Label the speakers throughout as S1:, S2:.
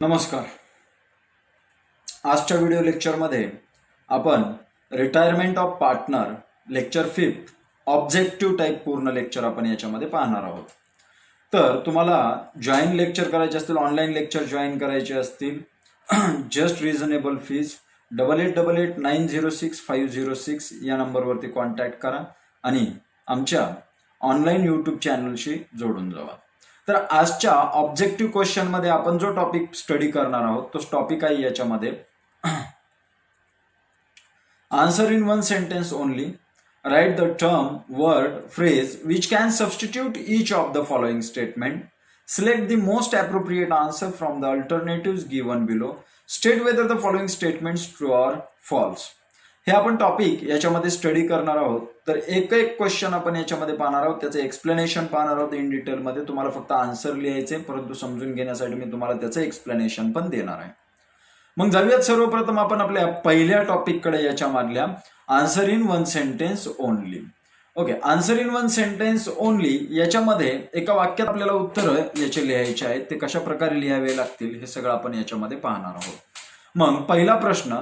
S1: नमस्कार. आजच्या व्हिडिओ लेक्चरमध्ये आपण retirement of partner lecture 5 objective type पूर्ण लेक्चर आपण याच्यामध्ये पाहणार आहोत. तर तुम्हाला जॉईन लेक्चर करायचे असतील, ऑनलाईन लेक्चर जॉईन करायचे असतील, जस्ट रिझनेबल फीज 8888906506 या नंबरवरती कॉन्टॅक्ट करा आणि आमच्या ऑनलाईन यूट्यूब चॅनलशी जोडून जावा. तर आजच्या ऑब्जेक्टिव्ह क्वेश्चन मध्ये आपण जो टॉपिक स्टडी करणार आहोत तो टॉपिक आहे याच्यामध्ये answer in one sentence only. Write the term, word, phrase which can substitute each of the following statement. Select the most appropriate answer from the alternative given below. State whether the following statements true or false. हे आपण topic याच्यामध्ये study करणार आहोत. तर एक एक question आपण याच्यामध्ये पाहणार आहोत, त्याचं एक्सप्लेनेशन पाहणार आहोत इन डिटेलमध्ये. तुम्हाला फक्त आन्सर लिहायचे, परंतु समजून घेण्यासाठी मी तुम्हाला त्याचं एक्सप्लेनेशन पण देणार आहे. मग जाऊयात सर्वप्रथम आपण आपल्या पहिल्या टॉपिककडे याच्यामधल्या answer in one sentence only. Okay, answer in one sentence only याच्यामध्ये एका वाक्यात आपल्याला उत्तर याचे लिहायचे आहेत. ते कशा प्रकारे लिहावे लागतील हे सगळं आपण याच्यामध्ये पाहणार आहोत. मग पहिला प्रश्न,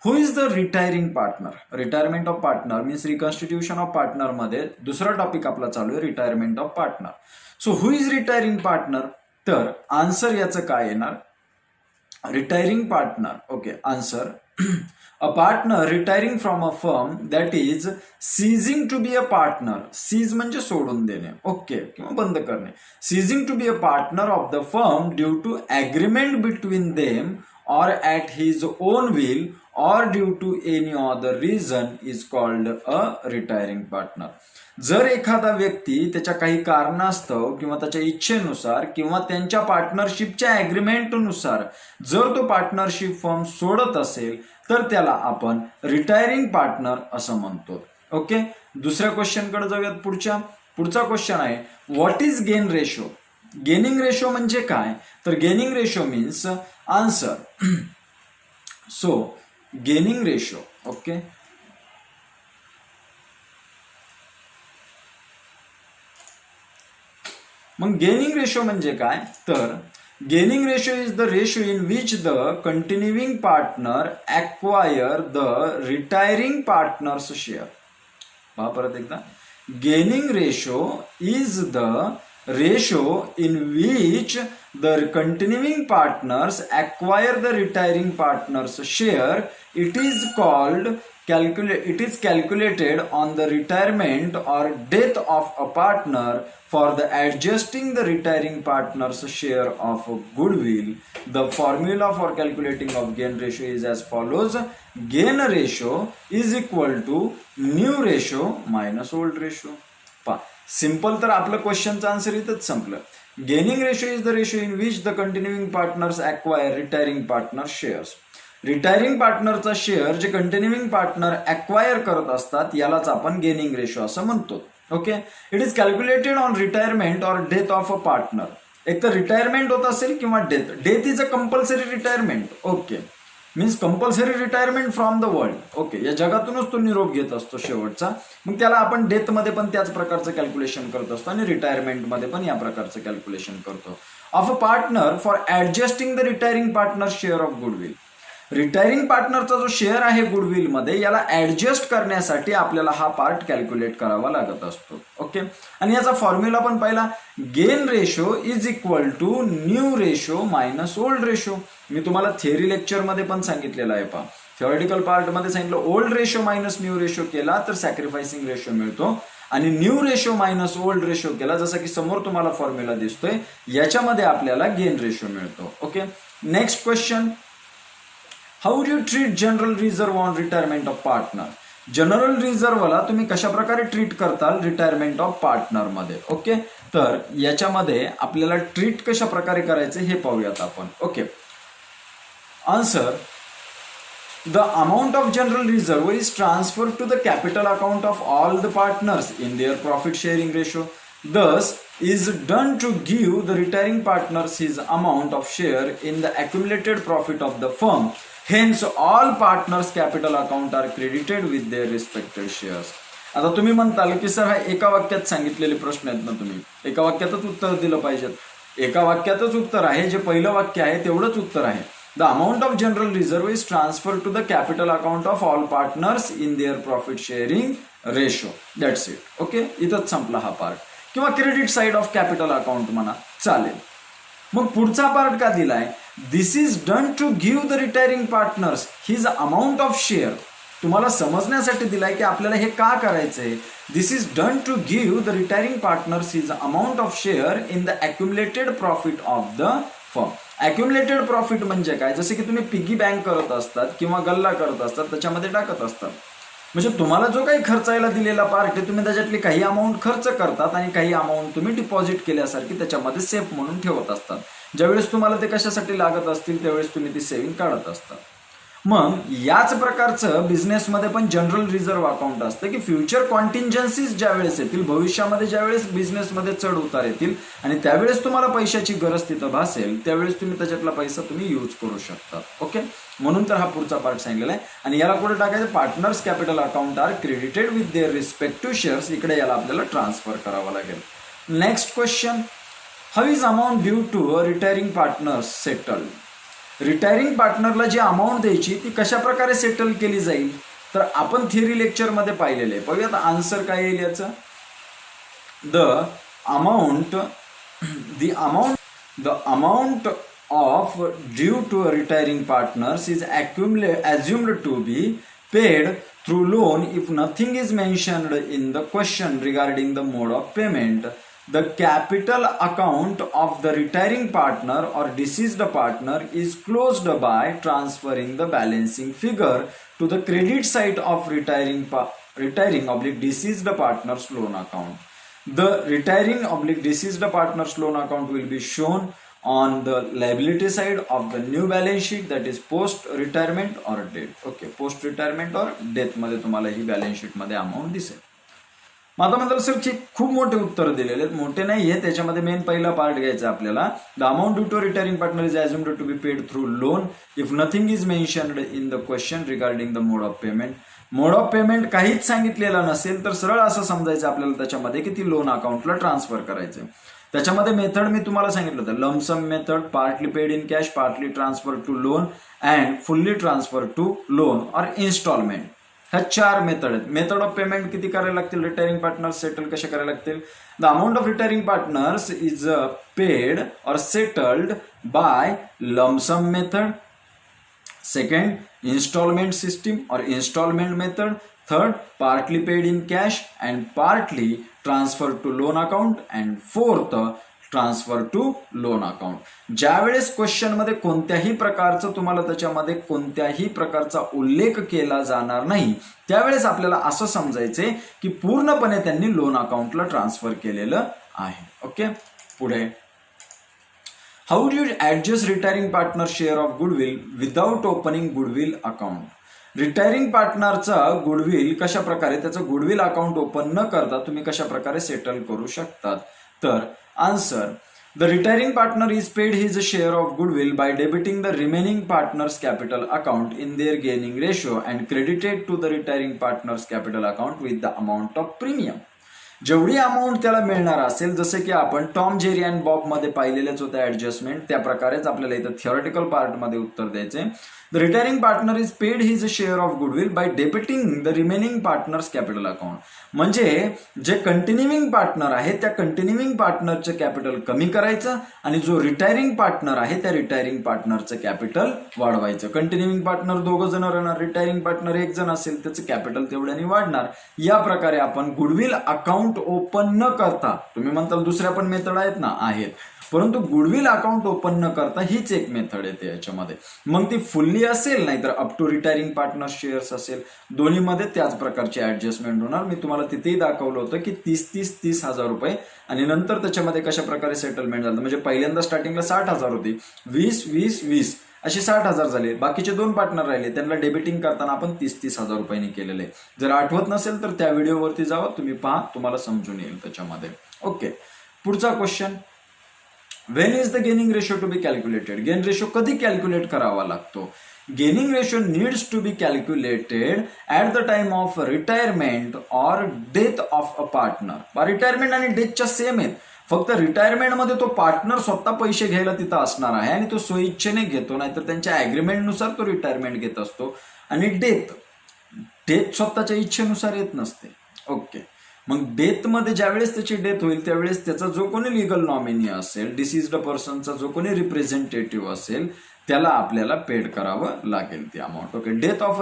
S1: who is the retiring partner. Retirement of partner means reconstitution of partner मध्ये दुसरा टॉपिक आपला चालू आहे retirement of partner. So who is retiring partner. तर आन्सर याचं काय येणार, retiring partner. Okay, answer a partner retiring from a firm that is ceasing to be a partner. Cease म्हणजे सोडून देणे, ओके, किंवा बंद करणे. Ceasing to be a partner of the firm due to agreement between them or at his own will or due to any other reason is called a retiring partner. जर एखादा व्यक्ती त्याच्या काही कारणास्तव किंवा त्याच्या इच्छेनुसार किंवा त्यांच्या पार्टनरशिपच्या ॲग्रीमेंटनुसार जर तो पार्टनरशिप फर्म सोडत असेल तर त्याला आपण रिटायरिंग पार्टनर असं म्हणतो. ओके, दुसऱ्या क्वेश्चनकडे जाऊयात. पुढचा क्वेश्चन आहे, what is gain ratio. Gaining ratio म्हणजे काय. तर gaining ratio means answer. So gaining ratio, okay, मग गेनिंग रेशो म्हणजे काय. तर gaining ratio is the ratio in which the कंटिन्युइंग partner acquire the retiring partners share. पहा परत एकदा, gaining ratio is the ratio in which the continuing partners acquire the retiring partners share. It is calculated on the retirement or death of a partner for the adjusting the retiring partner's share of goodwill. The formula for calculating of gain ratio is as follows. Gain ratio is equal to new ratio minus old ratio. Simple. तर आपलं क्वेश्चनचं answer इथंच संपलं. Gaining ratio is the ratio in which the continuing partners acquire retiring partner shares. Retiring पार्टनरचा share जे continuing partner acquire करत असतात यालाच आपण गेनिंग रेशो असं म्हणतो. Okay, it is calculated on retirement or death of a partner. एक तर रिटायरमेंट होत असेल किंवा death. Death is a compulsory retirement. Okay, means compulsory retirement from the world. Okay, या जगातूनच तो निरोप घेत असतो शेवटचा. मग त्याला आपण डेथ मध्ये पण त्याच प्रकारचं कॅल्क्युलेशन करत असतो आणि रिटायरमेंट मध्ये पण या प्रकारचं कॅल्क्युलेशन करतो. Of a partner for adjusting the retiring partner share of goodwill. Retiring पार्टनरचा जो शेअर आहे गुडविल मध्ये याला ऍडजस्ट करण्यासाठी आपल्याला हा पार्ट कॅल्क्युलेट करावा लागत असतो. ओके, आणि याचा फॉर्म्युला पण पाहिला, gain ratio is equal to new ratio minus old ratio. मी तुम्हाला थिअरी लेक्चर मध्ये पण सांगितलेलं आहे. पहा, थिओरिटिकल पार्ट मध्ये सांगितलं old ratio minus new ratio केला तर सॅक्रिफायसिंग रेशो मिळतो आणि new ratio minus old ratio केला जसं की समोर तुम्हाला फॉर्म्युला दिसतोय याच्यामध्ये आपल्याला गेन रेशो मिळतो. Okay, next question, how do you treat general reserve on retirement of partner. General रिझर्व्हला तुम्ही कशा प्रकारे ट्रीट करताल रिटायरमेंट ऑफ पार्टनर मध्ये. ओके, तर याच्यामध्ये आपल्याला ट्रीट कशा प्रकारे करायचे हे पाहूयात आपण. Okay, answer, the amount of general reserve is transfer to the capital account of all the partners in their profit sharing ratio. Thus is done to give the retiring partners his amount of share in the accumulated profit of the firm. Hence, all partners' capital account are credited with their respective shares. आता तुम्ही म्हणताल की sir हा एका वाक्यात सांगितलेले प्रश्न आहेत ना, तुम्ही एका वाक्यातच उत्तर दिलं पाहिजे. एका वाक्यातच उत्तर आहे, जे पहिलं वाक्य आहे तेवढंच उत्तर आहे. The amount of general reserve is transfer to the capital account of all partners in their profit sharing ratio. That's it. Okay, इथंच संपला हा पार्ट. किंवा credit side of capital account म्हणा, चालेल. मग पुढचा पार्ट का दिलाय? This is done to give the retiring partners his amount of share. तुम्हाला समजण्यासाठी दिलाय की आपल्याला हे का करायचंय. This is done to give the retiring partners his amount of share in the accumulated profit of the firm. Accumulated profit म्हणजे काय? जसे की तुम्ही पिगी बँक करत असतात किंवा गल्ला करत असतात, त्याच्यामध्ये टाकत असतात. म्हणजे तुम्हाला जो काही खर्चायला दिलेला पार्ट आहे, तुम्ही त्याच्यातली काही अमाऊंट खर्च करतात आणि काही अमाऊंट तुम्ही डिपॉझिट केल्यासारखी त्याच्यामध्ये सेफ म्हणून ठेवत असतात. ज्यावेळेस तुम्हाला ते कशासाठी लागत असतील त्यावेळेस तुम्ही ती सेव्हिंग काढत असतात. मग याच प्रकारचं बिझनेसमध्ये पण जनरल रिझर्व्ह अकाउंट असतं की फ्युचर कॉन्टिंजन्सीज ज्यावेळेस येतील, भविष्यामध्ये ज्यावेळेस बिझनेसमध्ये चढ उतार येतील आणि त्यावेळेस तुम्हाला पैशाची गरज तिथं भासेल, त्यावेळेस तुम्ही त्याच्यातला पैसा तुम्ही यूज करू शकता. ओके, म्हणून तर हा पुढचा पार्ट सांगितलेला आहे. आणि याला कुठे टाकायचं? Partners capital account are credited with their respective shares. इकडे याला आपल्याला ट्रान्सफर करावं लागेल. Next question, how is amount due to retiring partners settle. Retiring पार्टनरला जी अमाऊंट द्यायची ती कशा प्रकारे सेटल केली जाईल, तर आपण थिअरी लेक्चरमध्ये पाहिलेले आहे. बघूया आता आन्सर काय येईल याचं. The amount of due to retiring partners is assumed to be paid through loan if nothing is mentioned in the question regarding the mode of payment. The capital account of the retiring partner or deceased partner is closed by transferring the balancing figure to the credit side of retiring/deceased partner's loan account. The retiring/deceased partner's loan account will be shown on the liability side of the new balance sheet, that is post retirement or death. Okay, post retirement or death मध्ये तुम्हाला ही balance sheet मध्ये amount दिसेल. मग आता म्हटलं sir खूप मोठे उत्तर दिलेले आहेत. मोठे नाही आहे, त्याच्यामध्ये मेन पहिला पार्ट घ्यायचा आपल्याला. The amount due to retiring partner is assumed to be paid through loan if nothing is mentioned in the question regarding the mode of payment. Mode of payment काहीच सांगितलेला नसेल तर सरळ असं समजायचं आपल्याला त्याच्यामध्ये की ती लोन अकाउंटला ट्रान्सफर करायचं. त्याच्यामध्ये मेथड मी तुम्हाला सांगितलं होतं, lump sum method, partly paid in cash, partly transfer to loan and fully transfer to loan or instalment. ह्या 4 मेथड आहेत. मेथड ऑफ पेमेंट किती करायला लागतील, रिटायरिंग पार्टनर्स सेटल कसे करायला लागतील. The amount of retiring partners is paid or settled by lump sum method. Second, installment system or installment method. Third, partly paid in cash and partly transferred to loan account. And fourth, transfer to loan account. ज्यावेळेस question मध्ये कोणत्याही प्रकारचं तुम्हाला त्याच्यामध्ये कोणत्याही प्रकारचा उल्लेख केला जाणार नाही, त्यावेळेस आपल्याला असं समजायचंय की पूर्णपणे त्यांनी लोन अकाउंटला ट्रान्सफर केलेलं आहे. ओके, पुढे, how do you adjust retiring partner share of goodwill without opening goodwill account. Retiring पार्टनरचा गुडविल कशा प्रकारे, त्याचं गुडविल अकाउंट ओपन न करता तुम्ही कशा प्रकारे सेटल करू शकतात. तर answer, the retiring partner is paid his share of goodwill by debiting the remaining partners capital account in their gaining ratio and credited to the retiring partners capital account with the amount of premium. जेवढी amount त्याला मिळणार असेल, जसे की आपण Tom Jerry and Bob मध्ये पाहिलेलेच होते adjustment, त्या प्रकारेच आपल्याला इथं थिअरेटिकल पार्ट मध्ये उत्तर द्यायचे. The retiring partner is paid his share of goodwill by debiting the remaining partners capital account. म्हणजे जे कंटिन्युइंग पार्टनर आहे त्या कंटिन्युइंग पार्टनरचं कॅपिटल कमी करायचं आणि जो रिटायरिंग पार्टनर आहे त्या रिटायरिंग पार्टनरचं कॅपिटल वाढवायचं. कंटिन्युइंग पार्टनर 2 जण राहणार, रिटायरिंग पार्टनर 1 जण असेल, त्याचं कॅपिटल तेवढ्याने वाढणार. या प्रकारे आपण गुडविल अकाउंट ओपन न करता, तुम्ही म्हणताल दुसऱ्या पण मेथड आहेत ना, आहेत, परंतु गुडविल अकाउंट ओपन न करता हीच एक मेथड येते याच्यामध्ये. मग ती फुल्ली असेल नाही तर up to retiring partner shares असेल, दोन्हीमध्ये त्याच प्रकारची ऍडजस्टमेंट होणार. मी तुम्हाला तिथेही दाखवलं होतं की 30 हजार रुपये आणि नंतर त्याच्यामध्ये कशा प्रकारे सेटलमेंट झालं. म्हणजे पहिल्यांदा स्टार्टिंगला 60,000 होती, 20 असे 60,000 झाले. बाकीचे 2 पार्टनर राहिले, त्यांना डेबिटिंग करताना आपण 30 हजार रुपयांनी केलेले. जर आठवत नसेल तर त्या व्हिडिओवरती जावा, तुम्ही पहा, तुम्हाला समजून येईल त्याच्यामध्ये. ओके, पुढचा question, when is the gaining ratio to be calculated. Gain ratio कधी कॅल्क्युलेट करावा लागतो. Gaining ratio needs to be calculated at the time of retirement or death of a partner. Retirement आणि डेथच्या सेम आहेत, फक्त रिटायरमेंटमध्ये तो partner स्वतः पैसे घ्यायला तिथं असणार आहे आणि तो स्वइच्छेने घेतो, नाहीतर त्यांच्या ऍग्रीमेंटनुसार तो रिटायरमेंट घेत असतो. आणि डेथ स्वतःच्या इच्छेनुसार येत नसते. ओके, मग डेथमध्ये ज्यावेळेस त्याची डेथ होईल त्यावेळेस त्याचा जो कोणी लिगल नॉमिनी असेल, डिसीज्ड पर्सनचा जो कोणी रिप्रेझेंटेटिव्ह असेल, त्याला आपल्याला पेड करावं लागेल ती amount. Okay, death of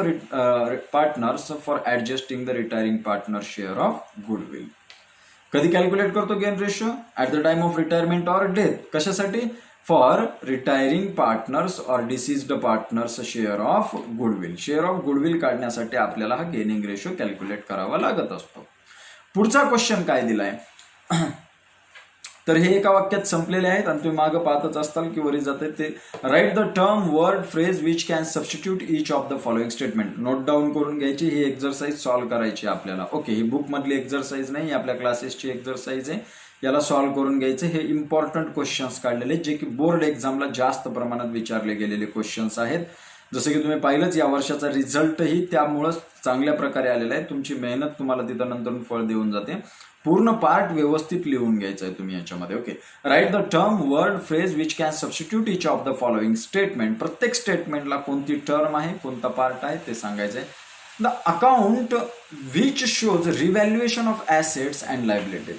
S1: partners for adjusting the retiring partner share of goodwill. कधी कॅल्क्युलेट करतो gain ratio? At the time of retirement or death. कशासाठी? For retiring partners or deceased partners share of goodwill. Share of goodwill काढण्यासाठी आपल्याला हा gaining ratio calculate करावा लागत असतो. पुढचा क्वेश्चन काय दिलाय? तर हे एका वाक्यात संपलेले आहेत आणि तुम्ही मागं पाहतच असताल की वरी जाते ते. Right the term word phrase which can substitute each of the following statement. Note down करून घ्यायची, ही एक्झरसाइज सॉल्व्ह करायची आपल्याला. ओके, ही बुक मधली एक्झरसाइज नाही, आपल्या क्लासेसची एक्झरसाइज आहे. याला सॉल्व्ह करून घ्यायचं. हे इम्पॉर्टंट क्वेश्चन्स काढलेले जे की बोर्ड एक्झामला जास्त प्रमाणात विचारले गेलेले क्वेश्चन्स आहेत. जसं की तुम्ही पाहिलंच या वर्षाचा रिझल्टही त्यामुळं चांगल्या प्रकारे आलेला आहे. तुमची मेहनत तुम्हाला तिथं नंतर फळ देऊन जाते. पूर्ण पार्ट व्यवस्थित लिहून घ्यायचा आहे तुम्ही याच्यामध्ये. Okay, right the term word phrase which can substitute each of the following statement. प्रत्येक स्टेटमेंटला कोणती टर्म आहे, कोणता पार्ट आहे ते सांगायचं आहे. The account which shows revaluation of assets and liabilities.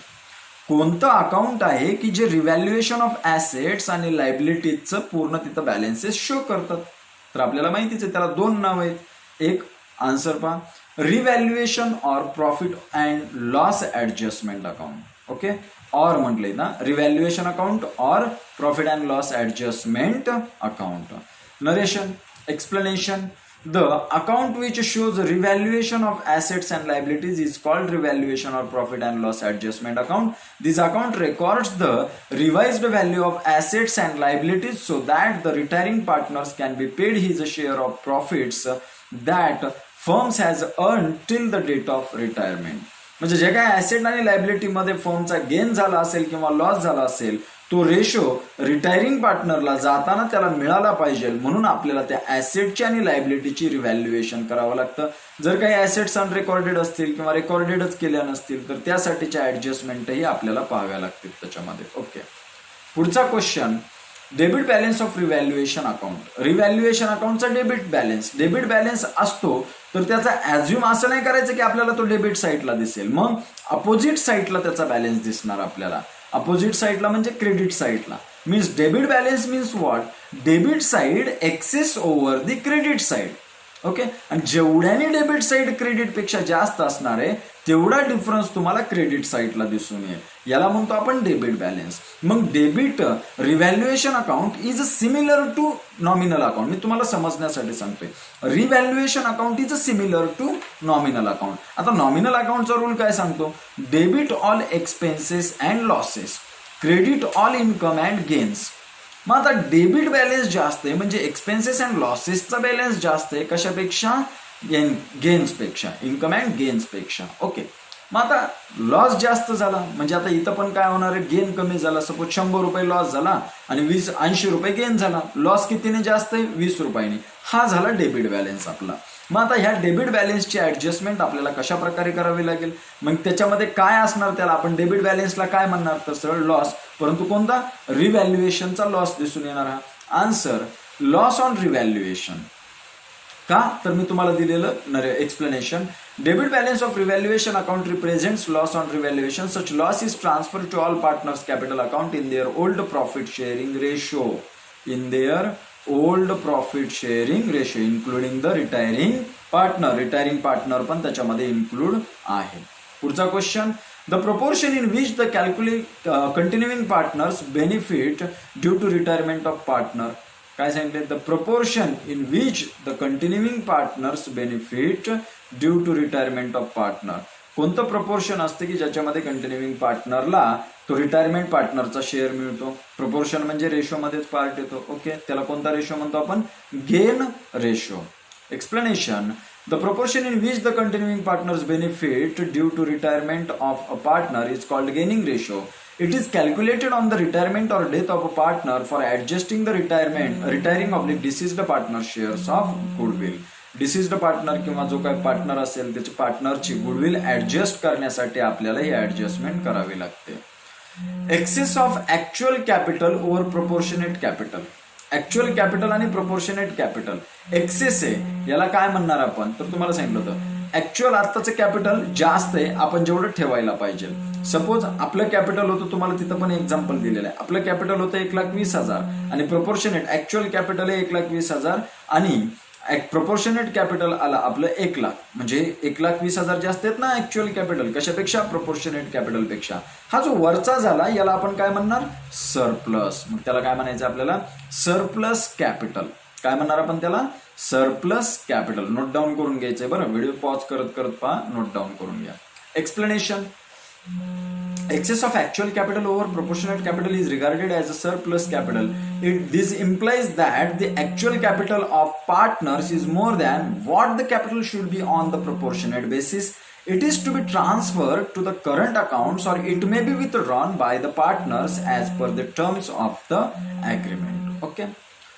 S1: कोणतं अकाउंट आहे की जे रिव्हॅल्युएशन ऑफ ऍसेट्स आणि लायबिलिटीजचं पूर्ण तिथं बॅलन्सेस शो करतात? तर आपल्याला माहितीच आहे, त्याला दोन नाव आहेत. एक आन्सर पहा, revaluation or profit and loss adjustment account. Okay, or म्हटलंय ना, revaluation account or profit and loss adjustment account. Narration, explanation. The account which shows revaluation of assets and liabilities is called revaluation or profit and loss adjustment account. This account records the revised value of assets and liabilities so that the retiring partners can be paid his share of profits that firms has earned till the date of retirement. म्हणजे जे काय asset आणि liability मध्ये फर्मचा gain झाला असेल किंवा loss झाला असेल, तो रेशो रिटायरिंग पार्टनरला जाताना त्याला मिळाला पाहिजे, म्हणून आपल्याला त्या ऍसेटची आणि लायबिलिटीची रिव्हॅल्युएशन करावं लागतं. जर काही ऍसेट्स अनरेकॉर्डेड असतील किंवा रेकॉर्डेडच केल्या नसतील तर त्यासाठीच्या ऍडजस्टमेंटही आपल्याला पाहाव्या लागतील त्याच्यामध्ये. ओके, पुढचा question, debit balance of revaluation account. Revaluation अकाउंटचा डेबिट बॅलन्स असतो तर त्याचा ऍझ्युम असं नाही करायचं की आपल्याला तो डेबिट साईडला दिसेल. मग अपोजिट साईडला त्याचा बॅलन्स दिसणार आपल्याला. अपोजिट साईडला म्हणजे क्रेडिट साईडला. Means debit balance means what? Debit side excess over the credit side. Okay, आणि जेवढ्याने डेबिट साईड क्रेडिट पेक्षा जास्त असणार आहे तेवढा डिफरन्स तुम्हाला क्रेडिट साईडला दिसून येईल. याला म्हणतो आपण डेबिट बॅलन्स. मग debit revaluation account is similar to nominal account. मी तुम्हाला समजण्यासाठी सांगतोय, revaluation account is similar to nominal account. आता नॉमिनल अकाउंटचा रूल काय सांगतो? Debit all expenses and losses, credit all income and gains. मग आता डेबिट बॅलन्स जास्त आहे म्हणजे एक्सपेन्सेस अँड लॉसेसचा बॅलन्स जास्त आहे कशापेक्षा? गेन्स पेक्षा, इन्कम अँड गेन्स पेक्षा. ओके, मग आता लॉस जास्त झाला म्हणजे आता इथं पण काय होणार आहे? गेन कमी झाला. सपोज 100 रुपये लॉस झाला आणि 80 रुपये गेन झाला. लॉस कितीने जास्त आहे? 20 रुपयाने. हा झाला डेबिट बॅलन्स आपला. मग आता ह्या डेबिट बॅलन्सची ऍडजस्टमेंट आपल्याला कशा प्रकारे करावी लागेल? मग त्याच्यामध्ये काय असणार? त्याला आपण डेबिट बॅलन्सला काय म्हणणार? तर सरळ लॉस, परंतु कोणता? रिव्हॅल्युएशनचा लॉस दिसून येणार. हा आन्सर, लॉस ऑन रिव्हॅल्युएशन. का? तर मी तुम्हाला दिलेलं explanation. Debit balance of revaluation account represents loss on revaluation. Such loss is transfer to all partners capital account in their old profit sharing ratio. In their old profit sharing ratio including the retiring partner. Retiring partner पण त्याच्यामध्ये include आहे. पुढचा question, the proportion in which the continuing partners benefit due to retirement of partner. काय सांगितले? The proportion in which the continuing partners benefit due to retirement of partner. कोणतं proportion असते की ज्याच्यामध्ये कंटिन्युइंग पार्टनरला तो रिटायरमेंट पार्टनरचा शेअर मिळतो? प्रपोर्शन म्हणजे रेशो मध्येच पार्ट येतो. ओके, त्याला कोणता रेशो म्हणतो आपण? Gain ratio. Explanation, the proportion in which the continuing partners benefit due to retirement of a partner is called gaining ratio. It is calculated on the retirement or death of a partner for adjusting the retiring of the deceased partner shares of goodwill. Deceased partner किंवा जो काही partner असेल त्याची पार्टनरची goodwill adjust करण्यासाठी आपल्याला ही adjustment करावी लागते. Excess of actual capital over proportionate capital. Actual capital आणि प्रोपोर्शनेट कॅपिटल एक्सेस आहे, याला काय म्हणणार आपण, तर तुम्हाला सांगितलं होतं ऍक्च्युअल आत्ताचं कॅपिटल जास्त आहे, आपण जेवढं ठेवायला पाहिजे. सपोज आपलं कॅपिटल होतं, तुम्हाला तिथं पण एक्झाम्पल दिलेलं आहे, आपलं कॅपिटल होतं 1,20,000 आणि प्रोपोर्शनेट ऍक्च्युअल कॅपिटल आहे 1,20,000 आणि प्रोपोर्शनेट कॅपिटल आला आपलं 1,00,000, म्हणजे 1,20,000 जास्त आहेत ना ऍक्च्युअल कॅपिटल कशापेक्षा, प्रोपोर्शनेट कॅपिटल पेक्षा. हा जो वरचा झाला याला आपण काय म्हणणार, सरप्लस. मग त्याला काय म्हणायचं आपल्याला, सरप्लस कॅपिटल. काय म्हणणार आपण त्याला, सरप्लस कॅपिटल. नोट डाऊन करून घ्यायचंय बरं, व्हिडिओ पॉज करत करत पहा, नोट डाऊन करून घ्या. Explanation. Excess of actual capital over proportionate capital is regarded as a surplus capital. This implies that the actual capital of partners is more than what the capital should be on the proportionate basis. It is to be transferred to the current accounts or it may be withdrawn by the partners as per the terms of the agreement. Okay.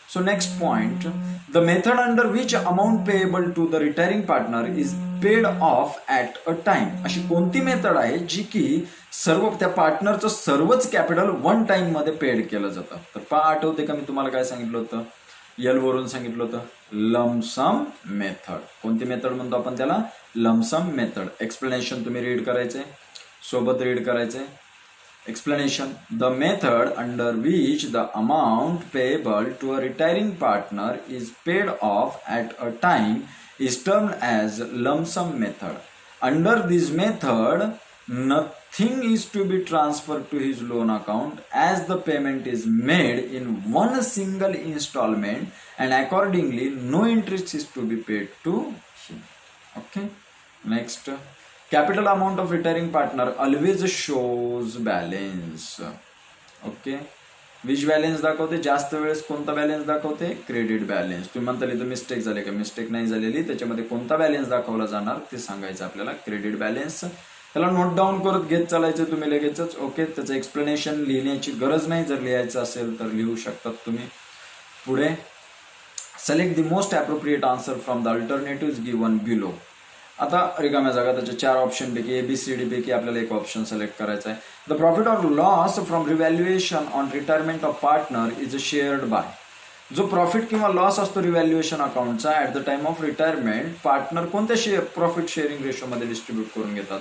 S1: So next point, the method under which amount payable to the retiring partner is paid off at a time. अशी कोणती method आहे जी की सर्व त्या पार्टनरचं सर्वच capital one time मध्ये paid केलं जातं. तर पहा, आठवते का मी तुम्हाला काय सांगितलं होतं, यल वरून सांगितलं होतं, लमसम मेथड. कोणती मेथड म्हणतो आपण त्याला, लमसम मेथड. एक्सप्लेनेशन तुम्ही रीड करायचे, सोबत रीड करायचे. Explanation. The method under which the amount payable to a retiring partner is paid off at a time is termed as lump sum method. Under this method, nothing is to be transferred to his loan account as the payment is made in one single installment and accordingly no interest is to be paid to him. Okay. Next. Capital amount of retiring partner always shows balance. Okay. Which balance दाखवते, जास्त वेळेस कोणता balance दाखवते, credit balance. तुम्ही म्हणता इथं mistake झाली का, मिस्टेक नाही झालेली, त्याच्यामध्ये कोणता बॅलेन्स दाखवला जाणार ते सांगायचं आपल्याला, क्रेडिट बॅलेन्स. त्याला नोट डाऊन करत घेत चालायचं तुम्ही लगेचच. ओके. त्याचं एक्सप्लेनेशन लिहिण्याची गरज नाही, जर लिहायचं असेल तर लिहू शकतात तुम्ही. पुढे, select the most appropriate answer from the alternative given below. आता रिकाम्या जागा, त्याच्या 4 ऑप्शन पैकी ABCD पैकी आपल्याला एक ऑप्शन सिलेक्ट करायचा आहे. The profit or loss from revaluation on retirement of partner is shared by. जो प्रॉफिट किंवा लॉस असतो रिव्हॅल्युएशन अकाउंटचा at the time of retirement, partner कोणत्या प्रॉफिट शेअरिंग रेशोमध्ये डिस्ट्रीब्यूट करून घेतात,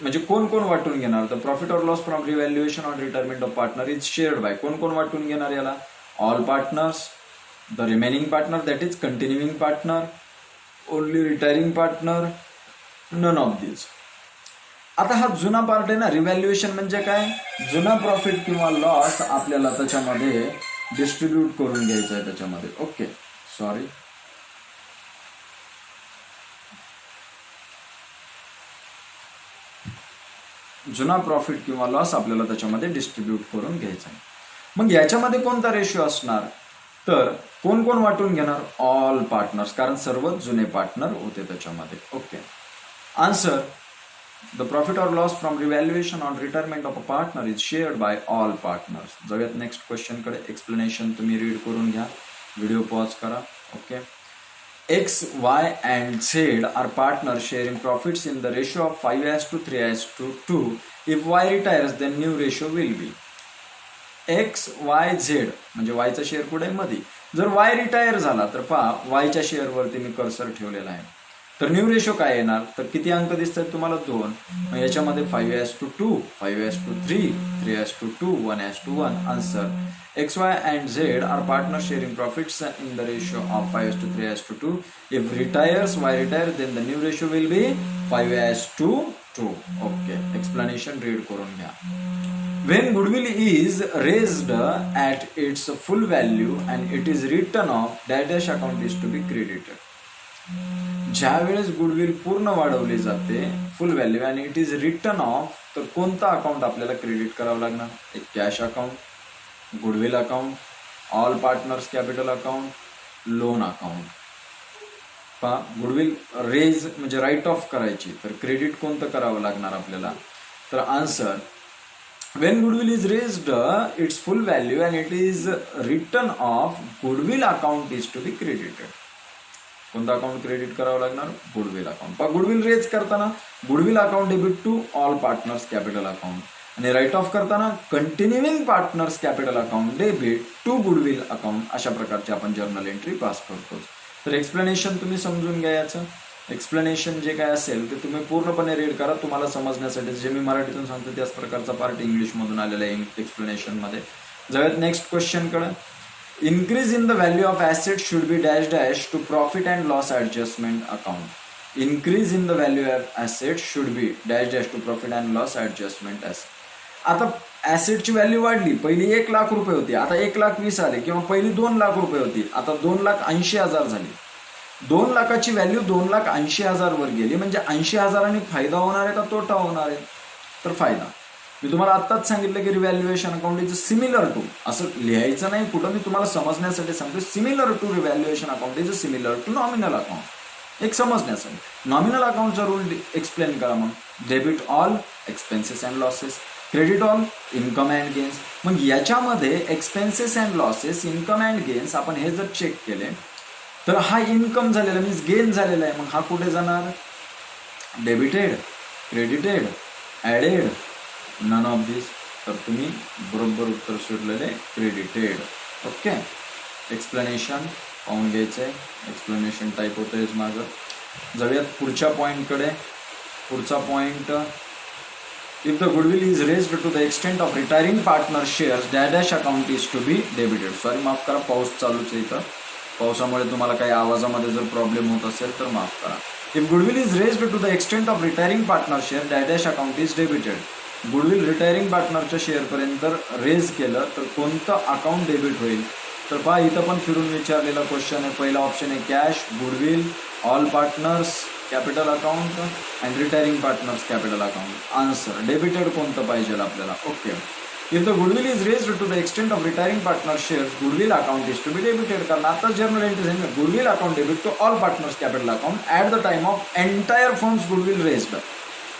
S1: म्हणजे कोण कोण वाटून घेणार. The profit or loss from revaluation on retirement of partner is shared by. कोण कोण वाटून घेणार याला, all partners, the remaining partner that is continuing partner, only retiring partner, none of दिस. आता हा जुना पार्ट आहे ना, रिव्हॅल्युएशन म्हणजे काय, जुना प्रॉफिट किंवा लॉस आपल्याला त्याच्यामध्ये डिस्ट्रीब्यूट करून घ्यायचं आहे त्याच्यामध्ये. Okay, sorry. जुना प्रॉफिट किंवा लॉस आपल्याला त्याच्यामध्ये डिस्ट्रीब्यूट करून घ्यायचा आहे. मग याच्यामध्ये कोणता रेशो असणार, तर कोण कोण वाटून घेणार, ऑल पार्टनर्स, कारण सर्व जुने पार्टनर होते त्याच्यामध्ये. Okay. Answer, the profit or loss from revaluation on retirement of a partner is shared by all partners. जाऊयात नेक्स्ट क्वेश्चन कडे. एक्सप्लेनेशन तुम्ही रीड करून घ्या, व्हिडिओ पॉज करा. Okay. X, Y and Z are partners sharing profits in the ratio of 5:3:2. If Y retires, then new ratio will be X, Y, Z, म्हणजे Y चा share कुठे मध्ये. जर Y रिटायर झाला तर पहा, Y च्या शेअरवरती मी कर्सर ठेवलेला आहे. तर न्यू रेशो काय येणार, तर किती अंक दिसतात तुम्हाला, 2. मग याच्यामध्ये 5:2, 5:3, 3:2, 1:1. Answer, X, Y and Z are partners sharing profits in the ratio of 5:3:2. If retires, Y retires, then the new ratio will be 5:2. Okay. Explanation read करून घ्या. When goodwill is raised at its full value and it is written off, dash account is to be credited. ज्या वेळेस goodwill पूर्ण वाढवली जाते फुल value आणि it is return of, तर कोणता अकाउंट आपल्याला क्रेडिट करावं लागणार, एक cash account, goodwill account, all partners capital account, loan account. पहा, गुडविल रेज म्हणजे राईट ऑफ करायची, तर क्रेडिट कोणतं करावं लागणार आपल्याला, तर answer, when goodwill is raised its full value and it is written off, goodwill account is to be credited. कोणता अकाउंट क्रेडिट करावं लागणार, गुडविल अकाउंट. पण गुडविल रेज करताना goodwill account debit to all partners capital account आणि write off करताना continuing partners capital account debit to goodwill account अशा प्रकारची आपण जर्नल एंट्री पास करतो. तर एक्सप्लेनेशन तुम्ही समजून घ्या. याचं एक्सप्लेनेशन जे काय असेल ते तुम्ही पूर्णपणे रीड करा. तुम्हाला समजण्यासाठी जे मी मराठीतून सांगतो त्याच प्रकारचा पार्ट इंग्लिशमधून आलेला आहे एक्सप्लेनेशनमध्ये. जाऊयात नेक्स्ट क्वेश्चनकडे. Increase in the value of asset should be dash dash to profit and loss adjustment account. Increase in the value of asset should be dash dash to profit and loss adjustment asset. आता ॲसेटची value वाढली. पहिली 1 लाख रुपये होती, आता 1,20,000 आले. किंवा पहिली 2 लाख रुपये होती, आता 2,80,000 झाली. 2 लाखाची व्हॅल्यू 2,80,000 वर गेली. म्हणजे 80,000 फायदा होणार आहे का तोटा होणार आहे? तर फायदा. मी तुम्हाला आत्ताच सांगितलं की revaluation account is similar to, असं लिहायचं नाही कुठं, मी तुम्हाला समजण्यासाठी सांगतो. Similar to revaluation account is similar to nominal account. एक समजण्यासाठी नॉमिनल अकाउंटचा रूल एक्सप्लेन करा. मग debit all expenses and losses, credit all income and gains. मग याच्यामध्ये expenses and losses, income and gains आपण हे जर चेक केले तर हा इन्कम झालेला मीन्स गेन झालेला आहे. मग हा कुठे जाणार? Debited, credited, added, none of this. तर तुम्ही बरोबर उत्तर शोधलेले क्रेडिटेड. ओके. एक्सप्लेनेशन पाहून घ्यायचं आहे. एक्सप्लेनेशन टाईप होतं आहेच मागं. जाऊयात पुढच्या पॉईंटकडे. पुढचा point. If the goodwill is raised to the extent of retiring partner shares dash account is to be debited. Sorry माफ करा, पाऊस चालूच आहे इथं. पावसामुळे तुम्हाला काही आवाजामध्ये जर प्रॉब्लेम होत असेल तर माफ करा. If goodwill is raised to the extent of retiring partner share dash account is debited. Goodwill retiring पार्टनरच्या शेअरपर्यंत रेज केलं तर कोणतं अकाउंट डेबिट होईल? तर पहा इथं पण फिरून विचारलेला क्वेश्चन आहे. पहिला ऑप्शन आहे cash, goodwill, all partners capital account and retiring partners capital account. Answer debited कोणतं पाहिजे आपल्याला? Okay. If the goodwill is raised to the extent of retiring partner shares goodwill account is to be debited. कारण आता journal entry आहे goodwill account debit to all partners capital account at the time of entire firms goodwill raised.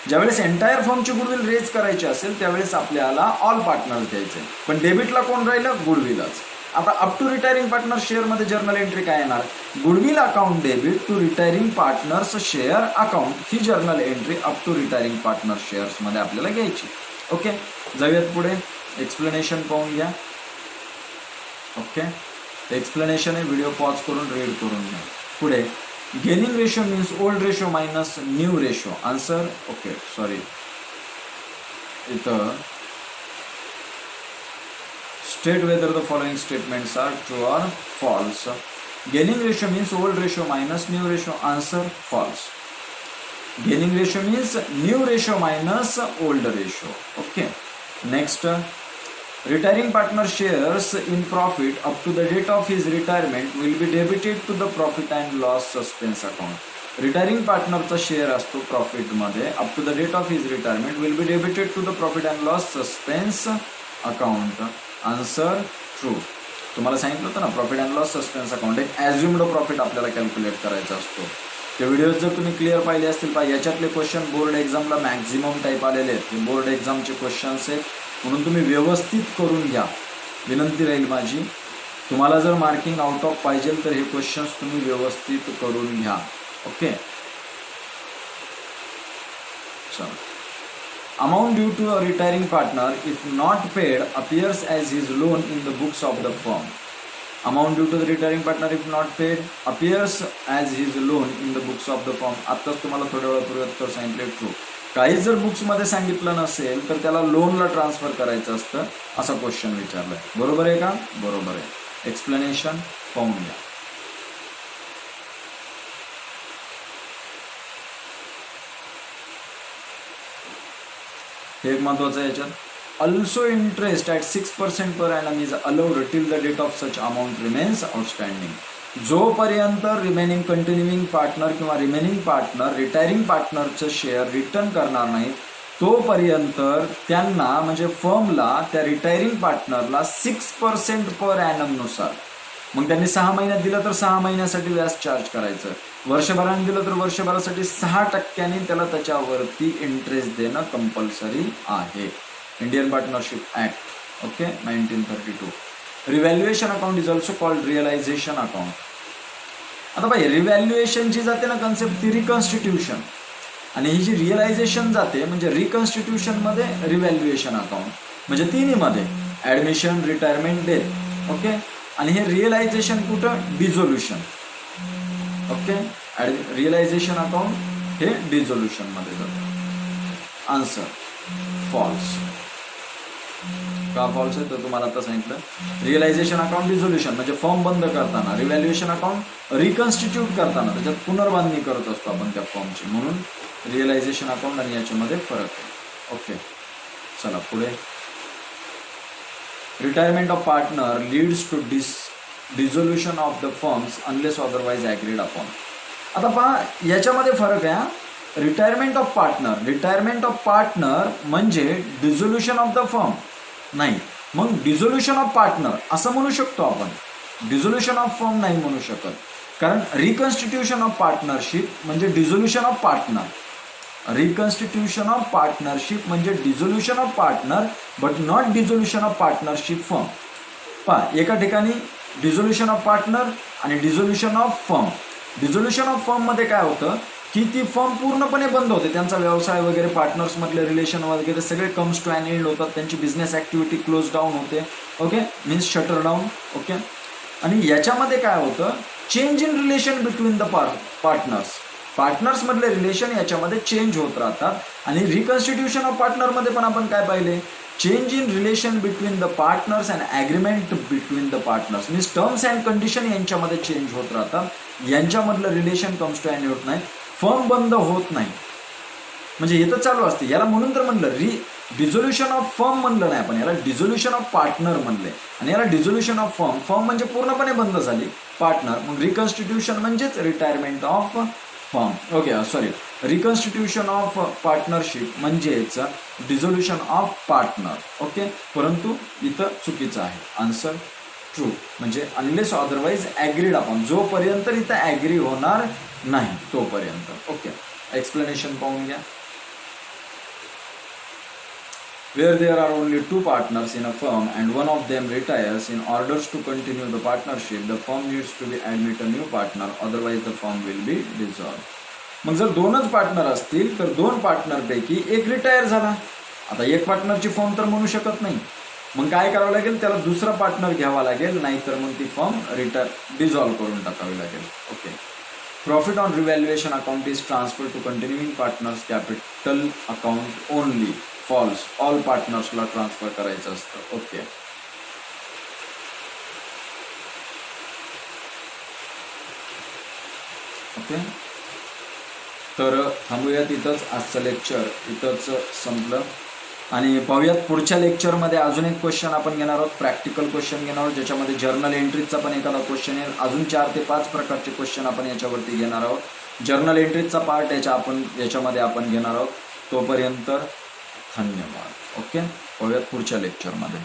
S1: ज्यावेळेस entire फर्मची goodwill raise करायची असेल त्यावेळेस आपल्याला all partners द्यायचे. पण डेबिटला कोण राहिलं? गुडविलच. आता अप टू रिटायरिंग पार्टनर शेअरमध्ये जर्नल एंट्री काय येणार? Goodwill account debit to retiring partners share account. ही journal entry up to retiring partner शेअर्समध्ये आपल्याला घ्यायची. ओके. जाऊयात पुढे. एक्सप्लेनेशन पाहून घ्या. ओके. एक्सप्लेनेशन आहे, व्हिडिओ पॉज करून रीड करून घ्या. पुढे gaining ratio means old ratio minus new ratio. Answer okay sorry इथं state whether the following statements are true or false. Gaining ratio means old ratio minus new ratio. Answer false. Gaining ratio means new ratio minus old ratio. Okay. Next, retiring partner shares in profit up to the date of his retirement will be debited to the profit and loss suspense account. Retiring partnerचा share असतो profit मध्ये up to the date of his retirement will be debited to the profit and loss suspense account. Answer true. तुम्हाला सांगितलं होतं ना profit and loss suspense account एक assumed profit आपल्याला calculate करायचा असतो. ते व्हिडिओज जर तुम्ही क्लिअर पाहिले असतील पहा याच्यातले क्वेश्चन बोर्ड एक्झामला मॅक्झिमम टाईप आलेले आहेत. हे बोर्ड एक्झामचे क्वेश्चन्स आहेत म्हणून तुम्ही व्यवस्थित करून घ्या. विनंती राहील माझी. तुम्हाला जर मार्किंग आउट ऑफ पाहिजे तर हे क्वेश्चन्स तुम्ही व्यवस्थित करून घ्या. ओके. चला. Amount due to a retiring partner if not paid appears as his loan in the books of the firm. Amount due to the retiring partner if not paid appears as his loan in the books of the firm. आत्ताच तुम्हाला थोड्या वेळापूर्वी उत्तर सांगितले true. काही जर बुक्समध्ये सांगितलं नसेल तर त्याला लोनला ट्रान्सफर करायचं असतं असा क्वेश्चन विचारलाय. बरोबर आहे का? बरोबर आहे. एक्सप्लेनेशन पाहून घ्या. हे एक महत्वाचं आहे याच्यात. Also interest at 6% per annum is allowed till the date of such amount remains outstanding. जोपर्यंत रिमेनिंग कंटिन्युइंग पार्टनर किंवा रिमेनिंग पार्टनर रिटायरिंग पार्टनरचं शेअर रिटर्न करणार नाही तोपर्यंत त्यांना म्हणजे फर्मला त्या रिटायरिंग पार्टनरला 6% पर ॲनम नुसार मग त्यांनी 6 महिन्यात दिलं तर 6 महिन्यासाठी व्याज चार्ज करायचं. वर्षभराने दिलं तर वर्षभरासाठी 6% त्याला त्याच्यावरती इंटरेस्ट देणं कंपल्सरी आहे. Indian partnership act okay 1932. Revaluation account is also called realisation account. आता भाई रिव्हॅल्युएशन जी जाते ना कन्सेप्ट ती रिकन्स्टिट्यूशन. आणि ही जी रिअलायझेशन जाते म्हणजे रिकन्स्टिट्यूशन मध्ये रिव्हॅल्युएशन अकाउंट, म्हणजे तिन्हीमध्ये ऍडमिशन, रिटायरमेंट, डेथ. ओके. आणि हे रिअलायझेशन कुठं? डिझोल्युशन. ओके. रिअलायझेशन अकाउंट हे डिझोल्युशन मध्ये जातं. Answer false. का फॉल्स आहे तर तुम्हाला आता सांगितलं. रिअलायझेशन अकाउंट डिझोल्युशन म्हणजे फॉर्म बंद करताना, रिव्हॅल्युएशन अकाउंट रिकन्स्टिट्यूट करताना त्याच्यात पुनर्बांधणी करत असतो आपण त्या फॉर्मची, म्हणून रिअलायझेशन अकाउंट आणि याच्यामध्ये फरक आहे. ओके. चला पुढे. Retirement of partner leads to dissolution of the firms unless otherwise agreed upon. आता पहा याच्यामध्ये फरक आहे. रिटायरमेंट ऑफ पार्टनर म्हणजे डिझोल्युशन ऑफ द फर्म नाही. मग डिझोल्युशन ऑफ पार्टनर असं म्हणू शकतो आपण, डिझोल्युशन ऑफ फर्म नाही म्हणू शकत, कारण रिकन्स्टिट्यूशन ऑफ पार्टनरशिप म्हणजे dissolution of partner. Reconstitution of partnership म्हणजे dissolution of partner but not dissolution of partnership firm. पहा एका ठिकाणी डिझोल्युशन ऑफ पार्टनर आणि dissolution of firm. Dissolution of firm मध्ये काय होतं की ती फर्म पूर्णपणे बंद होते, त्यांचा व्यवसाय वगैरे, पार्टनर्स मधले रिलेशन वगैरे सगळे कम्स टू अन एंड होतात, त्यांची बिझनेस ऍक्टिव्हिटी क्लोज डाऊन होते. Okay. Means shutter down. Okay. आणि याच्यामध्ये काय होतं, change in relation between the partners मधले रिलेशन याच्यामध्ये चेंज होत राहतात. आणि रिकन्स्टिट्यूशन ऑफ पार्टनरमध्ये पण आपण काय पाहिले, change in relation between the partners and agreement between the partners. Means terms and condition यांच्यामध्ये चेंज होत राहतात, यांच्यामधलं रिलेशन कम्स टू अँड होत नाही, फर्म बंद होत नाही, म्हणजे हे तर चालू असते. याला म्हणून तर म्हणलं डिझोल्युशन ऑफ फर्म म्हणलं नाही आपण, याला डिझोल्युशन ऑफ पार्टनर म्हणलंय. आणि याला डिझोल्युशन ऑफ फर्म म्हणजे पूर्णपणे बंद झाली, पार्टनर. मग रिकन्स्टिट्यूशन म्हणजेच retirement of firm. Okay. Sorry, reconstitution of partnership म्हणजेच डिझोल्युशन ऑफ पार्टनर. ओके. परंतु इथं चुकीचं आहे. आन्सर ट्रू, म्हणजे अनलेस अदरवाइज ॲग्रीड अपॉन, जोपर्यंत इथं ॲग्री होणार नाही तोपर्यंत. ओके. एक्सप्लेनेशन पाहून घ्या. Where there are only two partners in a firm and one of them retires, in order to continue the partnership, the firm needs to admit a new partner, otherwise the firm will be dissolved. मग जर दोनच partner असतील तर दोन पार्टनरपैकी एक retire झाला. आता एक पार्टनरची फर्म तर म्हणू शकत नाही, मग काय करावं लागेल, त्याला दुसरा पार्टनर घ्यावा लागेल, नाहीतर मग ती फर्म डिझॉल्व्ह करून टाकावी लागेल. Okay. Profit on revaluation account is transfer to continuing partners capital account only. False. All पार्टनर्सला ट्रान्सफर करायचं असतं. ओके. ओके. तर थांबूयात इथंच. आजचं लेक्चर इथंच संपलं आणि पाहूयात पुढच्या लेक्चरमध्ये अजून एक क्वेश्चन आपण घेणार आहोत, प्रॅक्टिकल क्वेश्चन घेणार आहोत, ज्याच्यामध्ये जर्नल एंट्रीजचा पण एखादा क्वेश्चन आहे. अजून 4 ते 5 प्रकारचे क्वेश्चन आपण याच्यावरती घेणार आहोत. जर्नल एंट्रीजचा पार्ट याच्यामध्ये आपण घेणार आहोत. तोपर्यंत धन्यवाद. ओके. पाहूयात पुढच्या लेक्चरमध्ये.